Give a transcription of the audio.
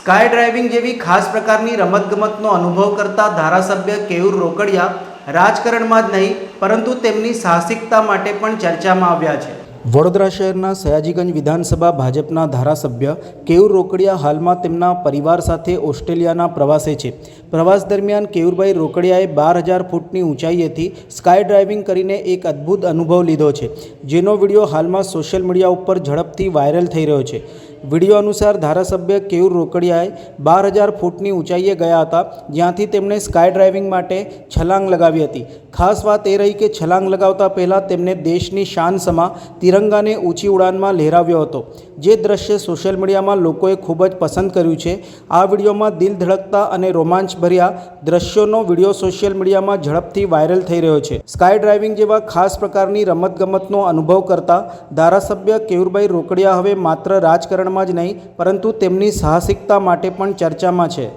Sky driving જેવી ખાસ પ્રકારની રમતગમતનો અનુભવ કરતા ધારાસભ્ય કેયુર રોકડિયા રાજકારણમાં જ નહીં પરંતુ તેમની સાહસિકતા માટે પણ ચર્ચામાં આવ્યા છે। વડોદરા શહેરના સયાજીગંજ વિધાનસભા ભાજપના ધારાસભ્ય કેયુર રોકડિયા હાલમાં તેમના પરિવાર સાથે ઓસ્ટ્રેલિયાના પ્રવાસે છે। પ્રવાસ દરમિયાન કેયુરભાઈ રોકડિયાએ 12,000 ફૂટની ઊંચાઈએથી સ્કાય ડ્રાઇવિંગ કરીને એક અદ્ભુત અનુભવ લીધો છે, જેનો વિડીયો હાલમાં સોશિયલ મીડિયા ઉપર ઝડપથી વાયરલ થઈ રહ્યો છે। વિડીયો અનુસાર ધારાસભ્ય કેયુર રોકડિયાએ 12,000 ફૂટની ઊંચાઈએ ગયા હતા, જ્યાંથી તેમણે સ્કાય ડ્રાઇવિંગ માટે છલાંગ લગાવી હતી। ખાસ વાત એ રહી કે છલાંગ લગાવતા પહેલાં તેમણે દેશની શાન સમા તિરંગાને ઊંચી ઉડાનમાં લહેરાવ્યો હતો, જે દ્રશ્ય સોશિયલ મીડિયામાં લોકોએ ખૂબ જ પસંદ કર્યું છે। આ વિડીયોમાં દિલ ધડકતા અને રોમાંચભર્યા દ્રશ્યોનો વિડીયો સોશિયલ મીડિયામાં ઝડપથી વાયરલ થઈ રહ્યો છે। સ્કાય ડ્રાઇવિંગ જેવા ખાસ પ્રકારની રમતગમતનો અનુભવ કરતા ધારાસભ્ય કેયુરભાઈ રોકડિયા હવે માત્ર રાજકારણમાં જ નહીં પરંતુ તેમની સાહસિકતા માટે પણ ચર્ચામાં છે।